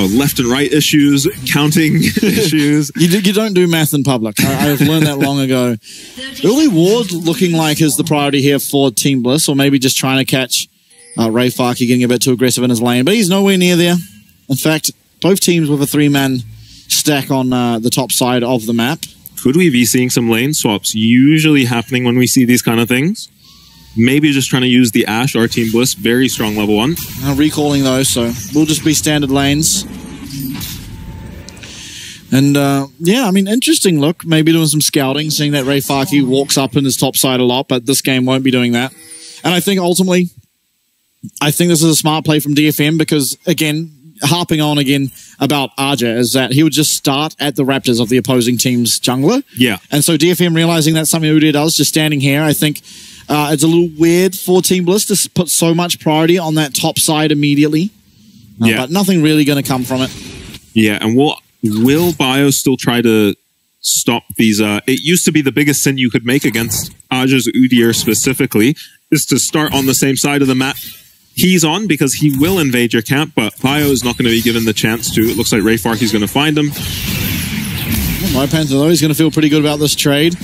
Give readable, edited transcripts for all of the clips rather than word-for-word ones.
left and right issues, counting issues. You don't do math in public. I've learned that long ago. Early ward looking like is the priority here for Team Bliss, or maybe just trying to catch Ray Farkey getting a bit too aggressive in his lane, but he's nowhere near there. In fact, both teams with a 3-man stack on the top side of the map. Could we be seeing some lane swaps usually happening when we see these kind of things? Maybe just trying to use the Ashe, our Team Bliss, very strong level 1. Recalling those, so we'll just be standard lanes. And yeah, I mean, interesting look. Maybe doing some scouting, seeing that Ray Farkey walks up in his top side a lot, but this game won't be doing that. And I think ultimately, I think this is a smart play from DFM because, again, harping on again about Arja is that he would just start at the Raptors of the opposing team's jungler. Yeah. And so DFM realizing that's something Udyr does, just standing here, I think it's a little weird for Team Bliss to put so much priority on that top side immediately. Yeah. But nothing really going to come from it. Yeah, and will Bio still try to stop these? It used to be the biggest sin you could make against Arja's Udyr specifically, is to start on the same side of the map he's on, because he will invade your camp, but Bio is not going to be given the chance to. It looks like Ray Farkey's going to find him. My Panther, though, he's going to feel pretty good about this trade.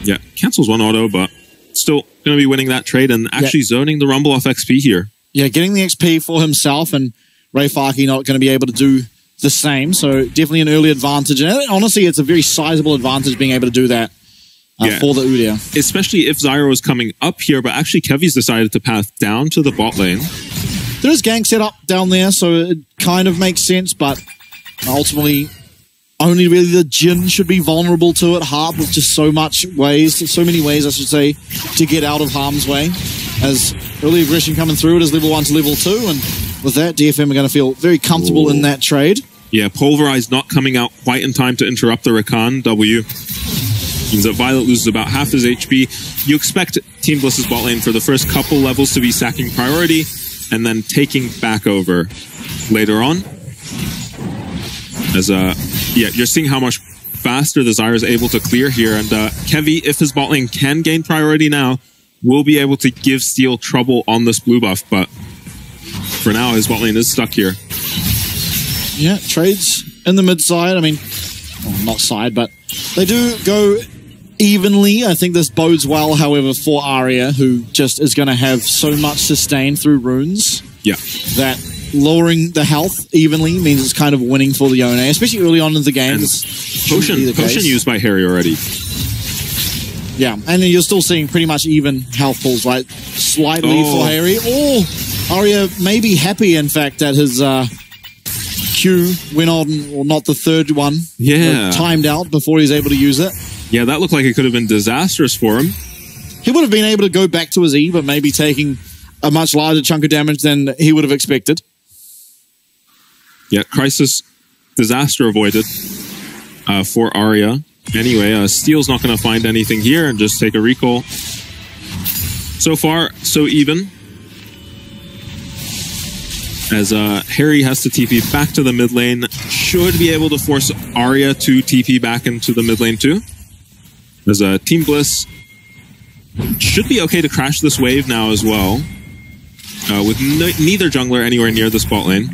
Yeah, cancels one auto, but still going to be winning that trade and actually zoning the Rumble off XP here. Yeah, getting the XP for himself, and Ray Farkey not going to be able to do the same, so definitely an early advantage. And honestly, it's a very sizable advantage being able to do that for the Udyr. Especially if Zyro is coming up here, but actually Kevy's decided to path down to the bot lane. There is gank set up down there, so it kind of makes sense, but ultimately only really the Jhin should be vulnerable to it. Harp with just so many ways, I should say, to get out of harm's way. As early aggression coming through, it is level 1 to level 2, and with that, DFM are going to feel very comfortable in that trade. Yeah, Pulverize not coming out quite in time to interrupt the Rakan W. Means that Violet loses about half his HP. You expect Team Bliss's bot lane for the first couple levels to be sacking priority and then taking back over later on. As yeah, you're seeing how much faster the Zyra is able to clear here, and Kevy, if his bot lane can gain priority now, will be able to give Steel trouble on this blue buff, but for now his bot lane is stuck here. Yeah, trades in the mid side. I mean, well, not side, but they do go evenly. I think this bodes well, however, for Arya, who just is going to have so much sustain through runes. Yeah. That lowering the health evenly means it's kind of winning for the Yone, especially early on in the game. Potion used by Harry already. Yeah, and you're still seeing pretty much even health pulls, right? Slightly for Harry. Oh, Arya may be happy, in fact, that his Q went on, or not the third one. Yeah. Timed out before he's able to use it. Yeah, that looked like it could have been disastrous for him. He would have been able to go back to his E, but maybe taking a much larger chunk of damage than he would have expected. Yeah, Crisis disaster avoided for Arya. Anyway, Steel's not going to find anything here and just take a recall. So far, so even. As Harry has to TP back to the mid lane. Should be able to force Arya to TP back into the mid lane too. As Team Bliss should be okay to crash this wave now as well. With neither jungler anywhere near the spot lane.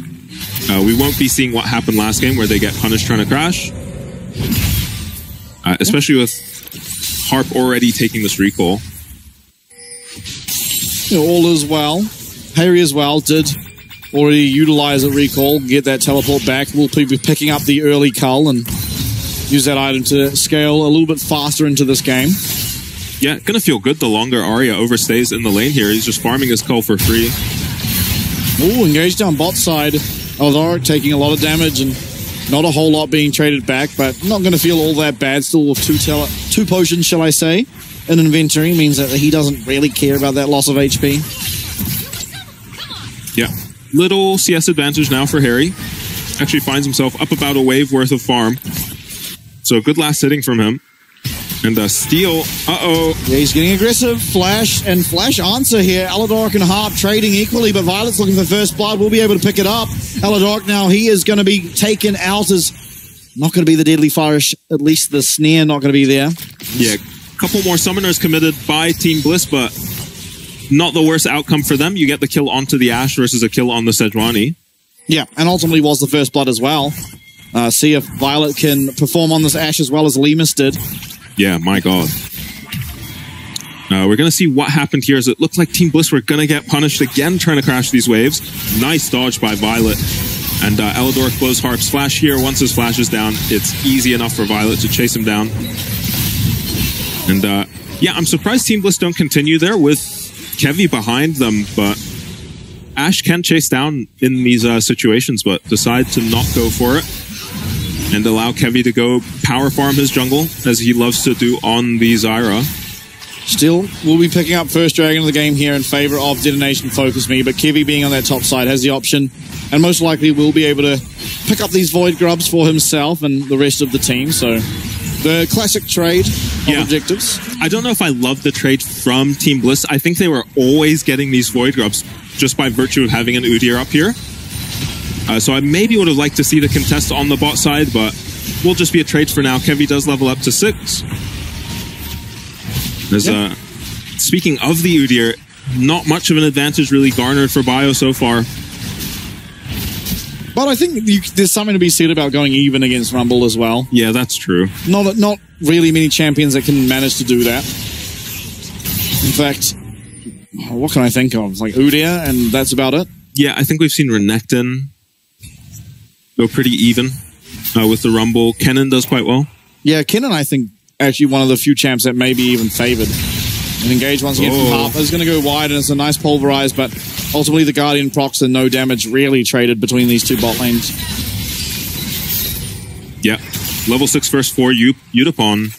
We won't be seeing what happened last game where they get punished trying to crash. Especially with Harp already taking this recall. All is well. Harry as well did already utilize a recall, get that teleport back. We'll be picking up the early cull and use that item to scale a little bit faster into this game. Yeah, gonna feel good the longer Arya overstays in the lane here. He's just farming his cull for free. Oh, engaged down bot side. Eldaric taking a lot of damage and not a whole lot being traded back, but not going to feel all that bad. Still with two potions, shall I say, in inventory. Means that he doesn't really care about that loss of HP. Yeah. Little CS advantage now for Harry. Actually finds himself up about a wave worth of farm. So good last hitting from him. And Steel, Yeah, he's getting aggressive. Flash and Flash answer here. Aladoric and Harp trading equally, but Violet's looking for first blood. We'll be able to pick it up. Aladoric now, he is going to be taken out as not going to be the Deadly Fire-ish. At least the snare not going to be there. Yeah, a couple more summoners committed by Team Bliss, but not the worst outcome for them. You get the kill onto the Ashe versus a kill on the Sejuani. Yeah, and ultimately was the first blood as well. See if Violet can perform on this Ashe as well as Lemus did. Yeah, my God. We're going to see what happened here as it looked like Team Bliss were going to get punished again trying to crash these waves. Nice dodge by Violet. And Elidoric blows Harp's flash here. Once his flash is down, it's easy enough for Violet to chase him down. And yeah, I'm surprised Team Bliss don't continue there with Kevy behind them, but Ashe can chase down in these situations, but decide to not go for it and allow Kevy to go power farm his jungle, as he loves to do on the Zyra. Still, we'll be picking up first Dragon of the game here in favor of Detonation Focus Me, but Kevy being on that top side has the option, and most likely will be able to pick up these Void Grubs for himself and the rest of the team, so the classic trade of objectives. I don't know if I love the trade from Team Bliss. I think they were always getting these Void Grubs just by virtue of having an Udyr up here. So I maybe would have liked to see the contest on the bot side, but will just be a trade for now. Kevy does level up to 6. There's speaking of the Udyr, not much of an advantage really garnered for Bio so far. But I think there's something to be said about going even against Rumble as well. Yeah, that's true. Not really many champions that can manage to do that. In fact, what can I think of? It's like Udyr, and that's about it. Yeah, I think we've seen Renekton go pretty even with the Rumble. Kennen does quite well. Yeah, Kennen, I think, actually one of the few champs that may be even favored. And Engage once again from Harp is going to go wide, and it's a nice pulverize, but ultimately the Guardian procs and no damage really traded between these two bot lanes. Yeah, level 6 first for Yutapon.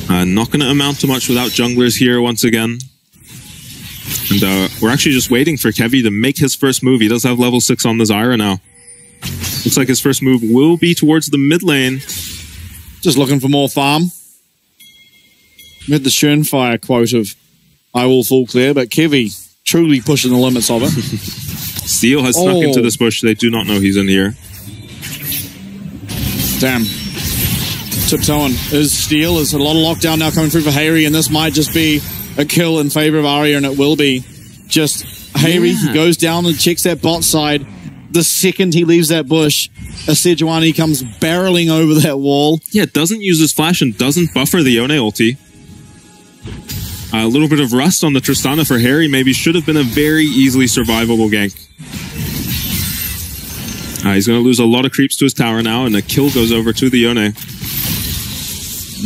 Not going to amount to much without junglers here once again. And we're actually just waiting for Kevy to make his first move. He does have level 6 on the Zyra now. Looks like his first move will be towards the mid lane. Just looking for more farm. With the Schönfire quote of, I will full clear, but Kevy truly pushing the limits of it. Steel has snuck into this bush. They do not know he's in here. Damn. Tiptoeing is Steel. There's a lot of lockdown now coming through for Hayri, and this might just be a kill in favor of Arya, and it will be. Just Hayri goes down and checks that bot side. The second he leaves that bush, a Sejuani comes barreling over that wall. Yeah, doesn't use his flash and doesn't buffer the Yone ulti. A little bit of rust on the Tristana for Harry maybe should have been a very easily survivable gank. He's going to lose a lot of creeps to his tower now, and a kill goes over to the Yone.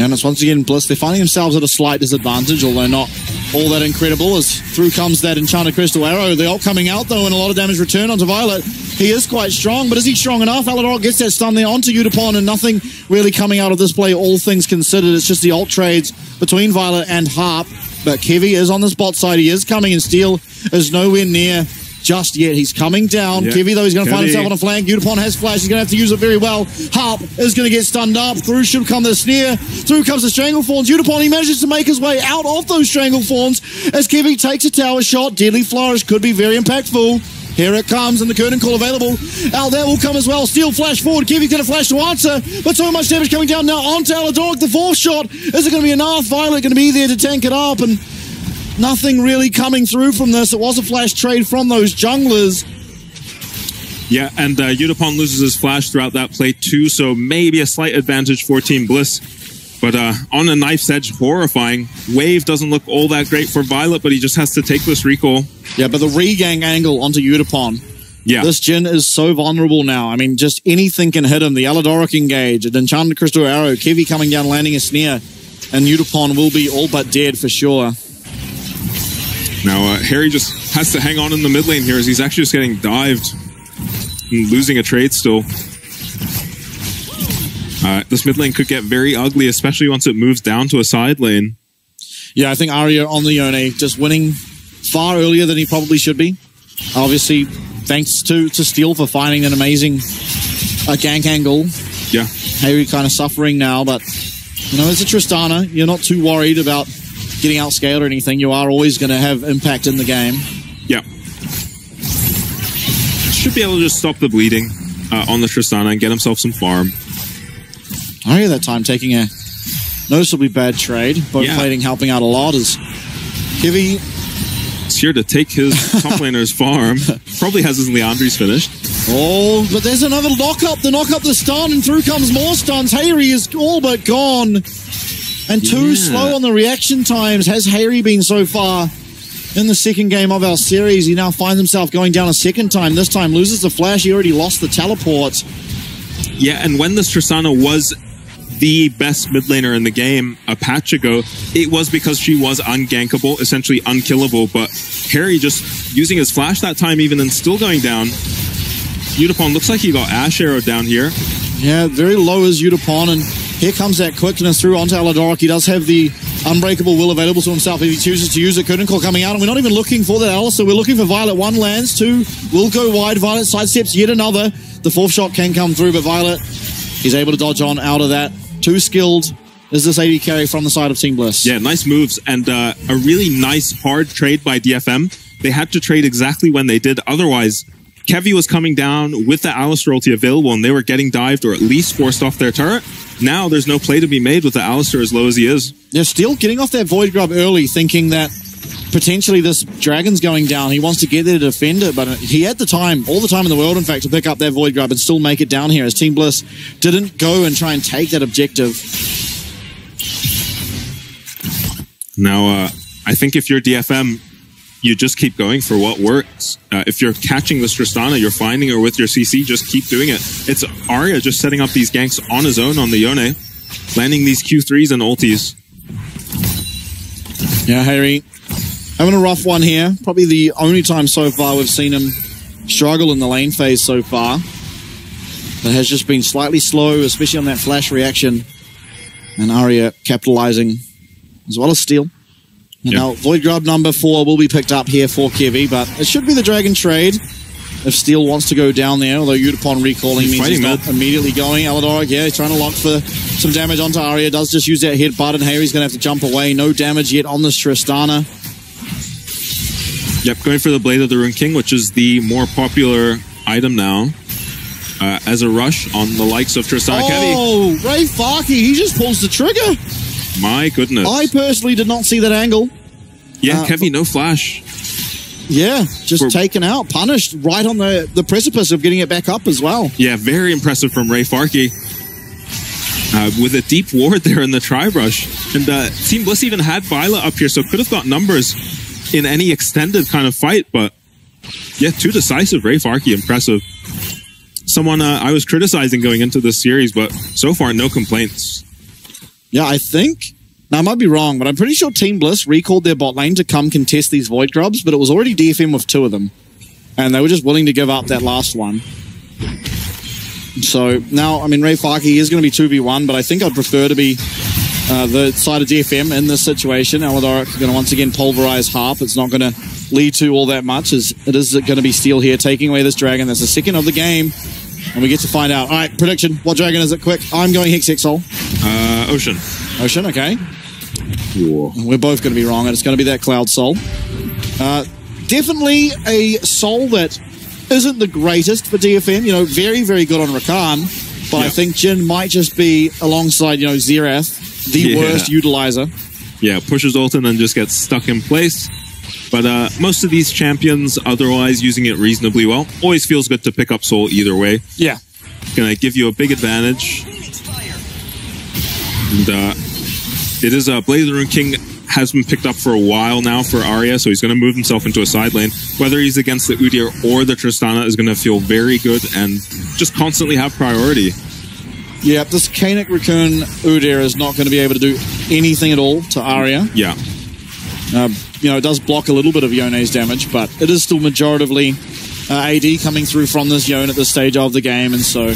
And it's once again Bliss. They're finding themselves at a slight disadvantage, although not all that incredible, as through comes that Enchanted Crystal Arrow. The ult coming out, though, and a lot of damage returned onto Violet. He is quite strong, but is he strong enough? Elidoric gets that stun there onto Yutapon, and nothing really coming out of this play, all things considered. It's just the ult trades between Violet and Harp. But Kevy is on the spot side. He is coming, and Steel is nowhere near just yet. He's coming down. Yep. Kevy, though, he's going to find himself on a flank. Yutapon has flash. He's going to have to use it very well. Harp is going to get stunned up. Through should come the snare. Through comes the Stranglethorns. Yutapon, he manages to make his way out of those Stranglethorns as Kevy takes a tower shot. Deadly Flourish could be very impactful. Here it comes, and the curtain call available. Out there will come as well. Steel flash forward. Kevy's going to flash to answer, but so much damage coming down now onto Elidoric. The fourth shot. Is it going to be enough? Violet going to be there to tank it up, and nothing really coming through from this. It was a flash trade from those junglers. Yeah, and Yutapon loses his flash throughout that play too, so maybe a slight advantage for Team Bliss. But on a knife's edge, horrifying. Wave doesn't look all that great for Violet, but he just has to take this recall. Yeah, but the regang angle onto Yutapon. Yeah. This Jhin is so vulnerable now. I mean, just anything can hit him. The Elidoric engage, an Enchanted Crystal Arrow, Kevy coming down, landing a snare, and Yutapon will be all but dead for sure. Now, Harry just has to hang on in the mid lane here as he's actually just getting dived and losing a trade still. This mid lane could get very ugly, especially once it moves down to a side lane. Yeah, I think Arya on the Yone just winning far earlier than he probably should be. Obviously, thanks to Steel for finding an amazing gank angle. Yeah. Harry kind of suffering now, but, you know, it's a Tristana. You're not too worried about getting outscaled or anything. You are always going to have impact in the game. Yeah. Should be able to just stop the bleeding on the Tristana and get himself some farm. Arya that time taking a noticeably bad trade. Both plating helping out a lot as Kevy He's here to take his top laner's farm. Probably has his Leandri's finished. Oh, but there's another knock-up. The knock-up, the stun, and through comes more stuns. Hayri is all but gone. And too slow on the reaction times has Hayri been so far in the second game of our series. He now finds himself going down a second time. This time loses the flash. He already lost the teleport. Yeah, and when this Tristana was the best mid laner in the game a patch ago, it was because she was ungankable, essentially unkillable, but Harry just using his flash that time even and still going down. Yutapon looks like he got Ash arrowed down here. Yeah, very low is Yutapon, and here comes that quickness through onto Aladoric. He does have the Unbreakable Will available to himself if he chooses to use it. Curtain Call coming out, and we're not even looking for that Alistair. We're looking for Violet. One lands, two will go wide. Violet sidesteps yet another. The fourth shot can come through, but Violet is able to dodge on out of that. Too skilled is this AD carry from the side of Team Bliss. Yeah, nice moves, and a really nice hard trade by DFM. They had to trade exactly when they did, otherwise Kevi was coming down with the Alistair ulti available, and they were getting dived or at least forced off their turret. Now there's no play to be made with the Alistair as low as he is. They're still getting off that Void Grub early, thinking that potentially this Dragon's going down. He wants to get there to defend it, but he had the time, all the time in the world, in fact, to pick up that Void Grub and still make it down here, as Team Bliss didn't go and try and take that objective. Now, I think if you're DFM, you just keep going for what works. If you're catching this Tristana, you're finding her with your CC, just keep doing it. It's Arya just setting up these ganks on his own on the Yone, landing these Q3s and ultis. Yeah, Harry having a rough one here. Probably the only time so far we've seen him struggle in the lane phase so far. It has just been slightly slow, especially on that flash reaction. And Arya capitalizing as well as Steel. And now Void Grub number 4 will be picked up here for Kevi, but it should be the Dragon trade if Steel wants to go down there, although Yutapon recalling means he's not immediately going. Aladoric, yeah, he's trying to lock for some damage onto Arya. Does just use that hit button. Harry's going to have to jump away. No damage yet on this Tristana. Yep, going for the Blade of the Rune King, which is the more popular item now. As a rush on the likes of Tristana. Kevi. Oh, Ray Farkey, he just pulls the trigger. My goodness. I personally did not see that angle. Yeah, Kevi, no flash. Yeah, just taken out, punished right on the precipice of getting it back up as well. Yeah, very impressive from Ray Farkey. With a deep ward there in the tri-brush. And Team Bliss even had Violet up here, so could have got numbers in any extended kind of fight. But yeah, too decisive. Ray Farkey, impressive. Someone I was criticizing going into this series, but so far, no complaints. Yeah, I think, now I might be wrong, but I'm pretty sure Team Bliss recalled their bot lane to come contest these Void Grubs, but it was already DFM with 2 of them. And they were just willing to give up that last one. So now, I mean, Ray Farkey is going to be 2v1, but I think I'd prefer to be the side of DFM in this situation. Aladoric going to once again pulverize Harp. It's not going to lead to all that much, as it is going to be Steel here taking away this Dragon. That's the second of the game. And we get to find out. All right, prediction. What Dragon is it? Quick. I'm going Hex Exol. Ocean. Ocean, okay. Whoa. We're both going to be wrong, and it's going to be that Cloud Soul. Definitely a Soul that isn't the greatest for DFM. You know, very, very good on Rakan. But I think Jhin might just be, alongside, you know, Xerath, the worst utilizer. Yeah, pushes ult and then just gets stuck in place. But most of these champions, otherwise using it reasonably well, always feels good to pick up Soul either way. Yeah. Gonna give you a big advantage. And it is Blade of the Rune King has been picked up for a while now for Arya, so he's going to move himself into a side lane. Whether he's against the Udyr or the Tristana is going to feel very good and just constantly have priority. Yeah, this Kanik Raccoon Udyr is not going to be able to do anything at all to Arya. Yeah. You know, it does block a little bit of Yone's damage, but it is still majoritively AD coming through from this Yone at this stage of the game, and so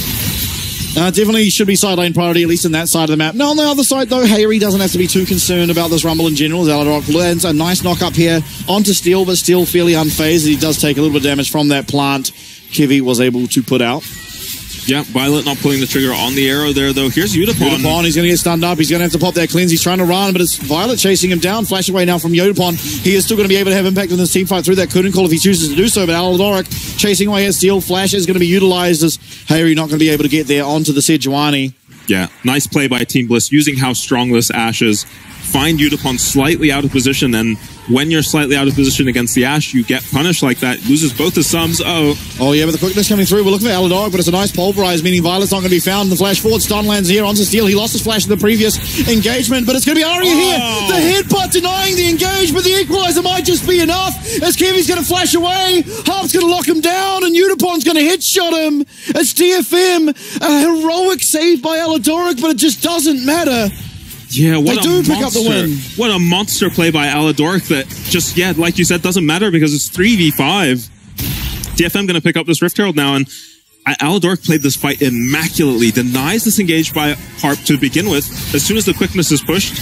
definitely should be side lane priority, at least in that side of the map. Now, on the other side, though, Hayri doesn't have to be too concerned about this Rumble in general. Aladoric lands a nice knock up here onto Steel, but still fairly unfazed. He does take a little bit of damage from that plant Kevi was able to put out. Yeah, Violet not pulling the trigger on the arrow there, though. Here's Yutapon. Yutapon, he's going to get stunned up. He's going to have to pop that cleanse. He's trying to run, but it's Violet chasing him down. Flash away now from Yutapon. He is still going to be able to have impact on this team fight through that Curtain Call if he chooses to do so, but Aladoric chasing away his Steel. Flash is going to be utilized as Hayri not going to be able to get there onto the Sejuani. Yeah, nice play by Team Bliss, using how strong this Ashe is. Find Yutapon slightly out of position, and when you're slightly out of position against the Ashe, you get punished like that. Loses both his sums. Oh, yeah, but the quickness coming through. We're looking for Aladoric, but it's a nice pulverize, meaning Violet's not going to be found. The flash forward, stun lands here onto Steel. He lost his flash in the previous engagement, but it's going to be Arya here. The headbutt denying the engage, but the equalizer might just be enough as Kevy's going to flash away. Harp's going to lock him down, and Unipon's going to headshot him. It's DFM. A heroic save by Aladoric, but it just doesn't matter. Yeah, what they do pick up the win. What a monster play by Aladoric that just, yeah, like you said, doesn't matter because it's 3v5. DFM going to pick up this Rift Herald now, and Aladoric played this fight immaculately, denies this engage by Harp to begin with. As soon as the quickness is pushed,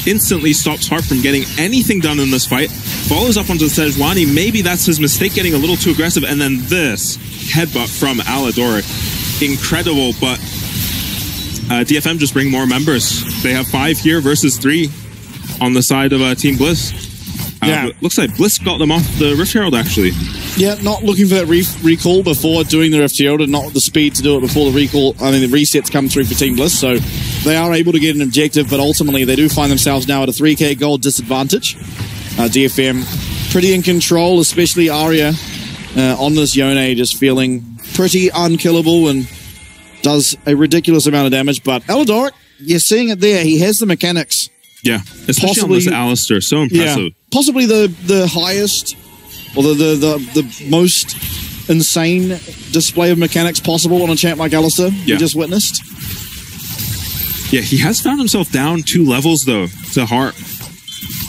instantly stops Harp from getting anything done in this fight. Follows up onto Sejuani. Maybe that's his mistake, getting a little too aggressive, and then this headbutt from Aladoric. Incredible, but DFM just bring more members. They have 5 here versus 3 on the side of Team Bliss. Yeah. Looks like Bliss got them off the Rift Herald, actually. Yeah, not looking for that recall before doing the Rift Herald, and not the speed to do it before the recall. I mean, the resets come through for Team Bliss, so they are able to get an objective, but ultimately they do find themselves now at a 3k gold disadvantage. DFM pretty in control, especially Arya on this Yone, just feeling pretty unkillable and does a ridiculous amount of damage, but Aladoric, you're seeing it there. He has the mechanics. Yeah, especially possibly, on this Alistair. So impressive. Yeah, possibly the highest, or the most insane display of mechanics possible on a champ like Alistair we just witnessed. Yeah, he has found himself down 2 levels, though, to Harp.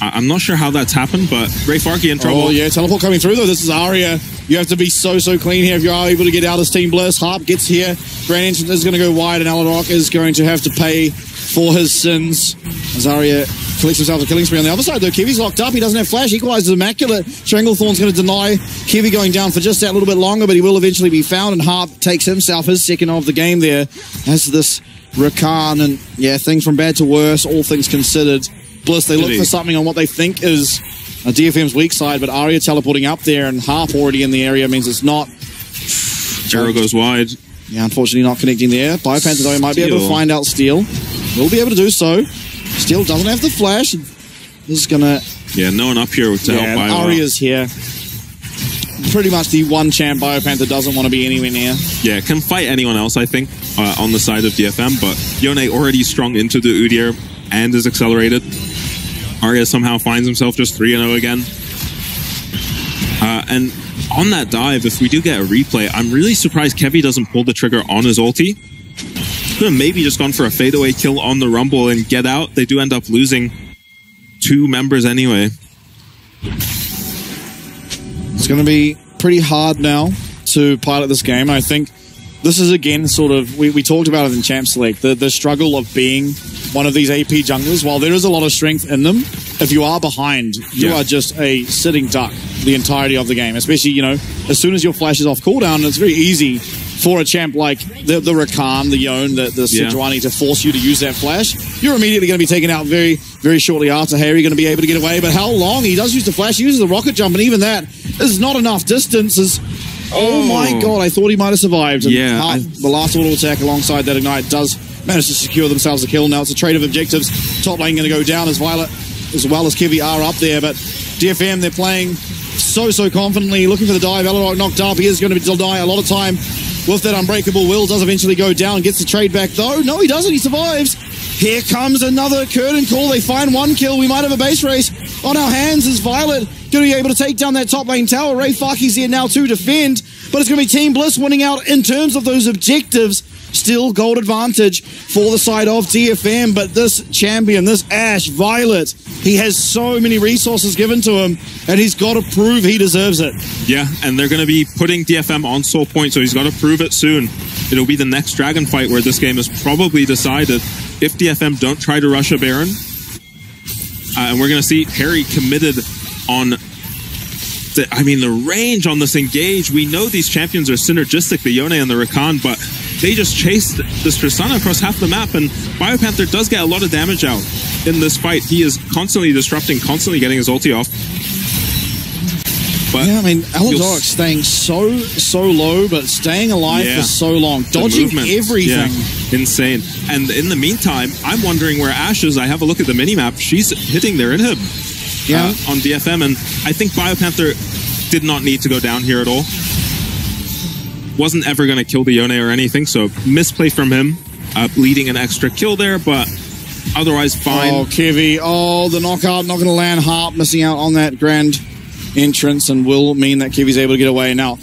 I'm not sure how that's happened, but Ray Farkey in trouble. Oh, yeah, teleport coming through, though. This is Arya. You have to be so clean here if you are able to get out as Team Bliss. Harp gets here. Grand Entrance is going to go wide, and Aladoric is going to have to pay for his sins. As Arya collects himself a killing spree on the other side, though. Kevy's locked up. He doesn't have flash. Equalizes immaculate. Stranglethorn's going to deny Kevy going down for just that little bit longer, but he will eventually be found, and Harp takes himself his second of the game there as this Rakan, and yeah, things from bad to worse, all things considered. Bliss, they look for something on what they think is DFM's weak side, but Arya teleporting up there and Harp already in the area means it's not. Arrow goes wide. Yeah, unfortunately not connecting there. Biopanther, though, might be able to find out Steel. Will be able to do so. Steel doesn't have the flash. This is going to... Yeah, no one up here to help Bio. Arya's here. Pretty much the one champ Biopanther doesn't want to be anywhere near. Yeah, can fight anyone else, I think, on the side of DFM, but Yone already strung into the Udyr and is accelerated. Arya somehow finds himself just 3-0 again. And on that dive, if we do get a replay, I'm really surprised Kevy doesn't pull the trigger on his ulti. Could have maybe just gone for a fadeaway kill on the Rumble and get out. They do end up losing 2 members anyway. It's going to be pretty hard now to pilot this game. I think this is, again, sort of, we talked about it in Champ Select, the struggle of being one of these AP junglers. While there is a lot of strength in them, if you are behind, you are just a sitting duck the entirety of the game. Especially, you know, as soon as your flash is off cooldown, it's very easy for a champ like the Rakan, the Yone, the Sejuani to force you to use that flash. You're immediately going to be taken out very, very shortly after. Harry going to be able to get away, but how long? He does use the flash, he uses the rocket jump, and even that is not enough distance. Oh my god, I thought he might have survived. And the last auto attack alongside that Ignite does manage to secure themselves a kill. Now it's a trade of objectives. Top lane going to go down as Violet as well as Kevy are up there, but DFM, they're playing so confidently, looking for the dive. Aladoric knocked up. He is going to deny a lot of time with that unbreakable. Will does eventually go down, gets the trade back though. No, he doesn't. He survives. Here comes another curtain call. They find 1 kill. We might have a base race on our hands as Violet going to be able to take down that top lane tower. Ray Farkey's here now to defend, but it's going to be Team Bliss winning out in terms of those objectives. Still gold advantage for the side of DFM, but this champion, this Ashe, Violet, he has so many resources given to him, and he's got to prove he deserves it. Yeah, and they're going to be putting DFM on soul point, so he's got to prove it soon. It'll be the next Dragon fight where this game is probably decided if DFM don't try to rush a Baron. And we're going to see Harry committed on the range on this engage. We know these champions are synergistic, the Yone and the Rakan, but they just chased this Tristana across half the map, and Biopanther does get a lot of damage out in this fight. He is constantly disrupting, constantly getting his ulti off. But yeah, I mean, Aladoric staying so low, but staying alive for so long, dodging everything. Yeah. Insane. And in the meantime, I'm wondering where Ashe is. I have a look at the minimap. She's hitting their inhib. on DFM, and I think BioPanther did not need to go down here at all. Wasn't ever going to kill the Yone or anything, so misplay from him, bleeding an extra kill there, but otherwise fine. Oh, Kevy. Oh, the knockout not going to land. Harp missing out on that grand entrance and will mean that Kevy's able to get away. Now,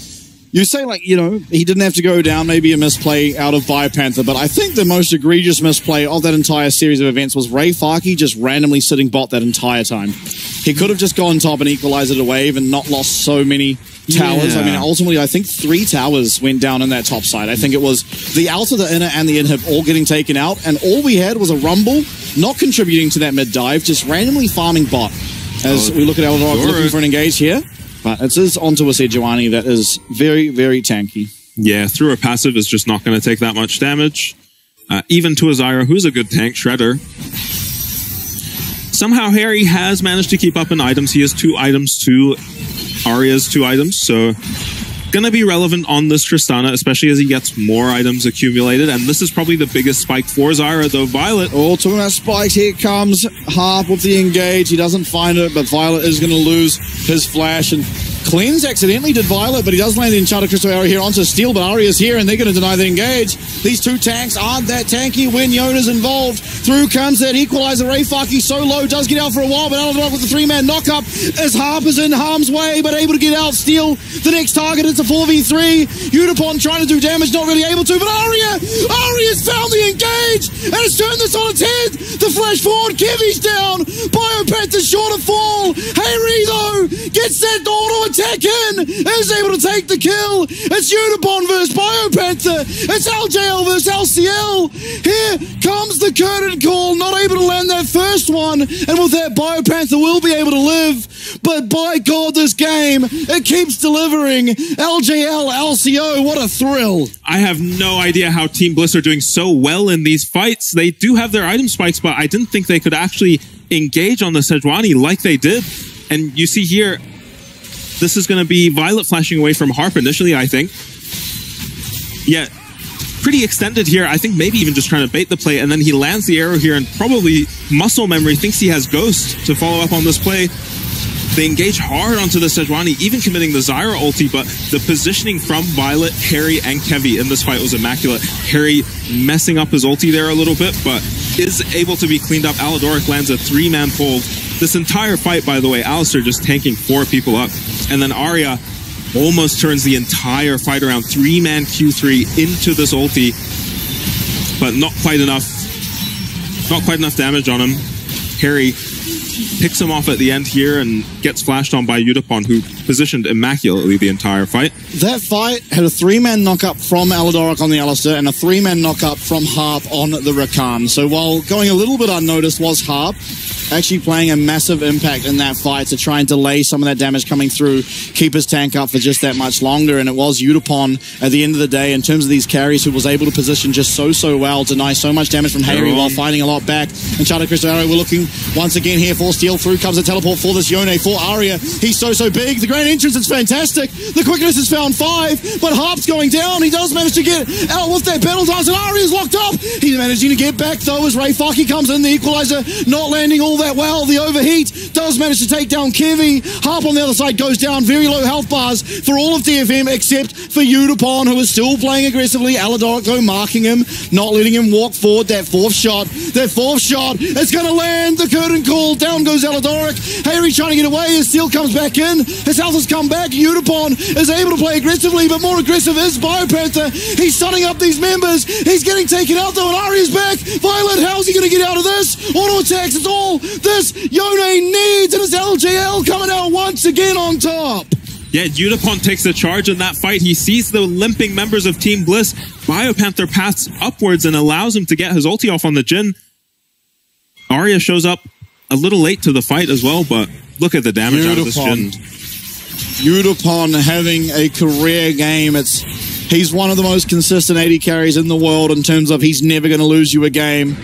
you say, like, you know, he didn't have to go down, maybe a misplay out of BioPanther, but I think the most egregious misplay of that entire series of events was Ray Farkey just randomly sitting bot that entire time. He could have just gone top and equalized it a wave and not lost so many towers. Yeah. I mean, ultimately, I think 3 towers went down in that top side. I think it was the outer, the inner, and the inhib all getting taken out, and all we had was a Rumble not contributing to that mid dive, just randomly farming bot. As we look at Eldorado looking for an engage here. But it is onto a Sejuani that is very, very tanky. Yeah, through a passive is just not going to take that much damage. Even to a Zyra, who's a good tank, Shredder. Somehow Harry has managed to keep up in items. He has 2 items to Arya's 2 items, so going to be relevant on this Tristana, especially as he gets more items accumulated. And this is probably the biggest spike for Zyra, though Violet... Oh, talking about spikes, here comes Harp with the engage. He doesn't find it, but Violet is going to lose his flash. And Cleanse accidentally did Violet, but he does land the Enchanted Crystal Arrow here onto Steel, but Arya's here, and they're going to deny the engage. These 2 tanks aren't that tanky when Yona's involved. Through comes that equalizer. Ray Farkey so low, does get out for a while, but Eldorado with the 3-man knockup as Harp is in harm's way, but able to get out. Steel, the next target, it's a 4v3. Unipon trying to do damage, not really able to, but Arya's found the engage, and has turned this on its head. The flash forward, Kevy's down. BioPanther's short of fall. Harry, though, gets that auto attack in, is able to take the kill. It's Unipon versus BioPanther. It's LJL versus LCL. Here comes the curtain call, not able to land that first one, and with that, BioPanther will be able to live. But by God, this game, it keeps delivering. LJL, LCO, what a thrill. I have no idea how Team Bliss are doing so well in these fights. They do have their item spikes, but I didn't think they could actually engage on the Sejuani like they did. And you see here, this is going to be Violet flashing away from Harp initially, I think. Yeah, pretty extended here. I think maybe even just trying to bait the play, and then he lands the arrow here, and probably muscle memory thinks he has Ghost to follow up on this play. They engage hard onto the Sejuani, even committing the Zyra ulti, but the positioning from Violet, Harry, and Kevy in this fight was immaculate. Harry messing up his ulti there a little bit, but is able to be cleaned up. Alidoric lands a 3-man pull. This entire fight, by the way, Alistair just tanking 4 people up. And then Arya almost turns the entire fight around. 3-man Q3 into this ulti, but not quite enough. Not quite enough damage on him. Harry picks him off at the end here and gets flashed on by Unipon, who positioned immaculately the entire fight. That fight had a 3-man knockup from Alidoric on the Alistair and a 3-man knockup from Harp on the Rakan. So while going a little bit unnoticed was Harp, actually playing a massive impact in that fight to try and delay some of that damage coming through, keep his tank up for just that much longer. And it was Unipon at the end of the day, in terms of these carries, who was able to position just so well, deny so much damage from Harry while fighting a lot back. Enchanted Crystal Arrow, we're looking once again here for Steel. Through comes a teleport for this Yone, for Arya. He's so big. The grand entrance is fantastic. The quickness has found 5, but Harp's going down. He does manage to get out with that battle dance, and Arya's locked up. He's managing to get back, though, as Ray Farkey comes in. The equalizer not landing all that well. The overheat does manage to take down Kevy. Harp on the other side goes down. Very low health bars for all of DFM, except for Unipon, who is still playing aggressively. Alidoric, though, marking him, not letting him walk forward. That fourth shot is going to land. The curtain call. Down goes Alidoric. Harry trying to get away as Steel comes back in. His health has come back. Unipon is able to play aggressively, but more aggressive is BioPanther. He's stunning up these members. He's getting taken out, though, and Arya's back. Violet, how's he going to get out of this? Auto attacks, it's all this Yone needs, and it's LJL coming out once again on top. Yeah, Unipon takes the charge in that fight. He sees the limping members of Team Bliss. BioPanther paths upwards and allows him to get his ulti off on the Jhin. Arya shows up a little late to the fight as well, but look at the damage out of this Jhin. Unipon having a career game. He's one of the most consistent AD carries in the world in terms of he's never going to lose you a game,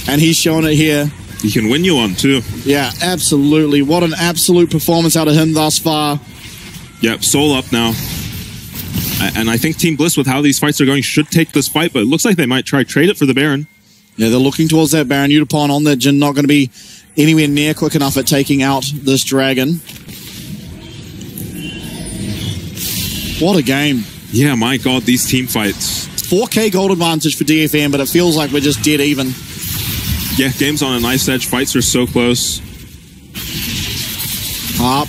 and he's shown it here. He can win you one too. Yeah, absolutely. What an absolute performance out of him thus far. Yep, soul up now. And I think Team Bliss, with how these fights are going, should take this fight, but it looks like they might try trade it for the Baron. Yeah, they're looking towards that Baron. Unipon on that Jhin, not going to be anywhere near quick enough at taking out this dragon. What a game. Yeah, my God, these team fights. 4K gold advantage for DFM, but it feels like we're just dead even. Yeah, game's on a nice edge. Fights are so close. Harp.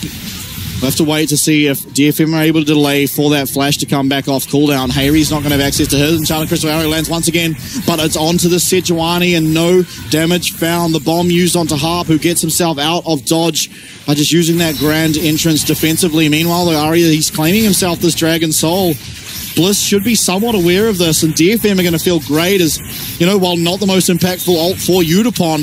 We'll have to wait to see if DFM are able to delay for that flash to come back off cooldown. Hayri's not going to have access to his, and Charlotte Crystal Arrow lands once again, but it's onto the Sejuani, and no damage found. The bomb used onto Harp, who gets himself out of dodge by just using that grand entrance defensively. Meanwhile, the Arya, he's claiming himself this Dragon Soul. Bliss should be somewhat aware of this, and DFM are going to feel great as, you know, while not the most impactful ult for Udapon,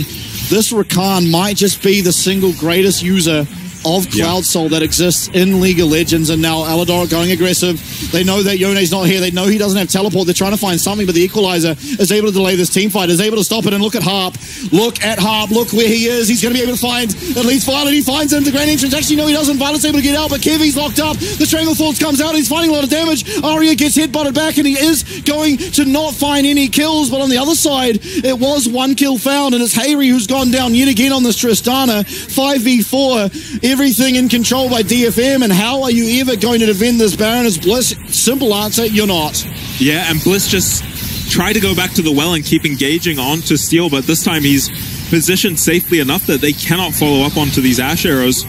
this Rakan might just be the single greatest user of Cloud Soul that exists in League of Legends. And now Alador going aggressive. They know that Yone's not here. They know he doesn't have teleport. They're trying to find something, but the Equalizer is able to delay this team fight, is able to stop it. And look at Harp. Look at Harp. Look where he is. He's going to be able to find at least Violet. He finds him. The Grand Entrance. Actually, no, he doesn't. Violet's able to get out, but Kevy's locked up. The Stranglethorns comes out. He's finding a lot of damage. Arya gets headbutted back, and he is going to not find any kills. But on the other side, it was one kill found, and it's Hayri who's gone down yet again on this Tristana. 5v4. Everything in control by DFM, and how are you ever going to defend this Baron as Bliss? Simple answer, you're not. Yeah, and Bliss just tried to go back to the well and keep engaging onto Steel, but this time he's positioned safely enough that they cannot follow up onto these Ash arrows.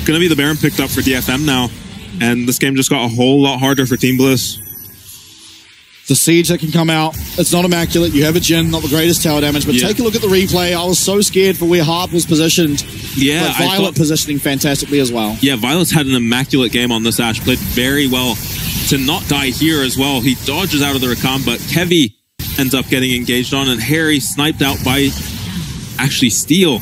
Gonna be the Baron picked up for DFM now, and this game just got a whole lot harder for Team Bliss. The siege that can come out, it's not immaculate. You have a Jhin, not the greatest tower damage, but take a look at the replay. I was so scared for where Harp was positioned. Yeah, but Violet positioning fantastically as well. Yeah, Violet's had an immaculate game on this Ashe. Played very well to not die here as well. He dodges out of the Rakan, but Kevy ends up getting engaged on, and Harry sniped out by actually Steel.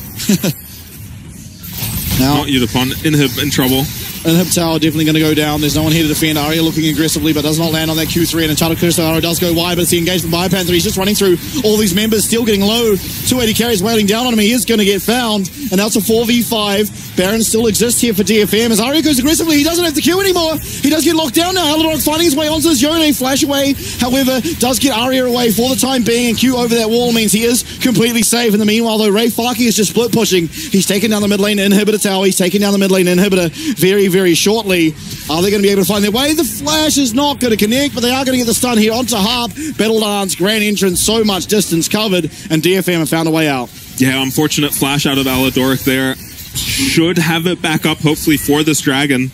Now, not Udapon. Inhib in trouble. Inhib tower definitely going to go down. There's no one here to defend. Arya looking aggressively, but does not land on that Q3. And Charlotte Crystal Arrow does go wide, but it's the engagement by Panther. He's just running through all these members, still getting low. 280 carries wailing down on him. He is going to get found. And now it's a 4v5. Baron still exists here for DFM. As Arya goes aggressively, he doesn't have the Q anymore. He does get locked down now. Alador finding his way onto his Yone. Flash away, however, does get Arya away for the time being. And Q over that wall means he is completely safe. In the meanwhile, though, Ray Faki is just split pushing. He's taken down the mid lane inhibitor tower. He's taken down the mid lane inhibitor very, very shortly. Are they going to be able to find their way? The flash is not going to connect, but they are going to get the stun here onto Harp. Battle Dance, Grand Entrance, so much distance covered, and DFM have found a way out. Yeah, unfortunate flash out of Aladoric there. Should have it back up, hopefully, for this dragon.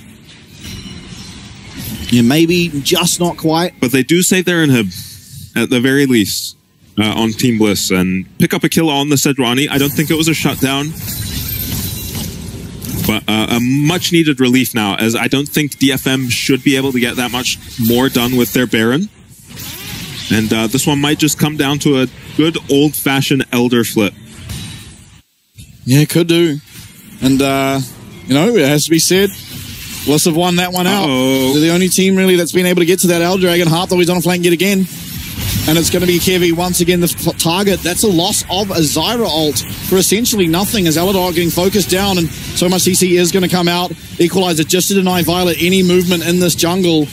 Yeah, maybe just not quite. But they do save their inhib, at the very least, on Team Bliss, and pick up a kill on the Sejuani. I don't think it was a shutdown. But a much-needed relief now, as I don't think DFM should be able to get that much more done with their Baron. And this one might just come down to a good old-fashioned Elder flip. Yeah, it could do. And, you know, it has to be said, Bliss have won that one out. They're the only team, really, that's been able to get to that Elder Dragon. Harp, though, he's on a flank yet again. And it's going to be Kevy once again the target. That's a loss of a Zyra ult for essentially nothing, as Alador getting focused down, and so much CC is going to come out. Equalizer just to deny Violet any movement in this jungle,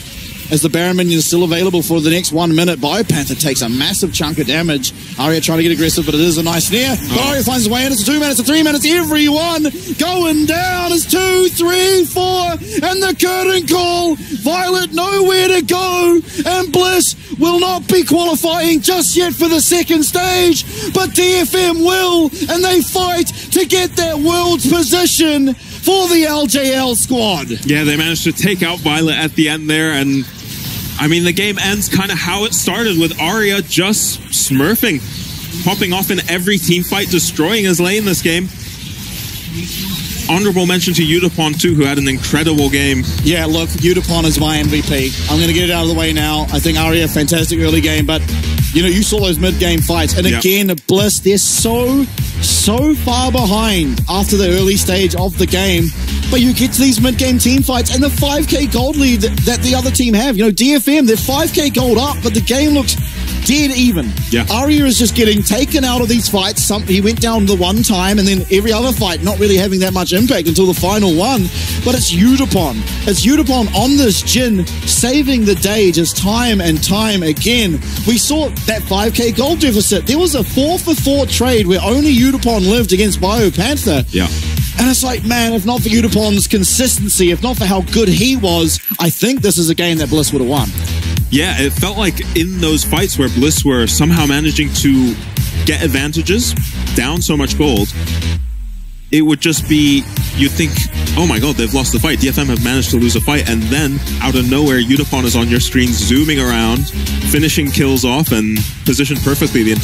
as the Baron minion is still available for the next 1 minute. Biopanther takes a massive chunk of damage. Arya trying to get aggressive, but it is a nice snare. But Arya finds his way in. It's a 2 minutes, 3 minutes. Everyone going down. It's 2, 3, 4, and the curtain call. Violet nowhere to go, and Bliss will not be qualifying just yet for the second stage, but DFM will, and they fight to get that world's position for the LJL squad. Yeah, they managed to take out Violet at the end there, and I mean, the game ends kind of how it started, with Arya just smurfing, popping off in every team fight, destroying his lane this game. Honorable mention to Udapon too, who had an incredible game. Yeah, look, Udapon is my MVP. I'm going to get it out of the way now. I think Arya, fantastic early game, but you know, you saw those mid-game fights, and again, Bliss, they're so far behind after the early stage of the game, but you get to these mid-game team fights and the 5k gold lead that the other team have. You know, DFM, they're 5k gold up, but the game looks dead even. Yeah. Arya is just getting taken out of these fights. He went down the one time, and then every other fight not really having that much impact until the final one. But it's Yutapon. It's Yutapon on this Jhin, saving the day just time and time again. We saw that 5k gold deficit. There was a 4-for-4 trade where only Yutapon lived against BioPanther. Yeah. And it's like, man, if not for Yutapon's consistency, if not for how good he was, I think this is a game that Bliss would have won. Yeah, it felt like in those fights where Bliss were somehow managing to get advantages, down so much gold, it would just be, you'd think, oh my god, they've lost the fight. DFM have managed to lose a fight, and then out of nowhere, Yutapon is on your screen zooming around, finishing kills off, and positioned perfectly the entire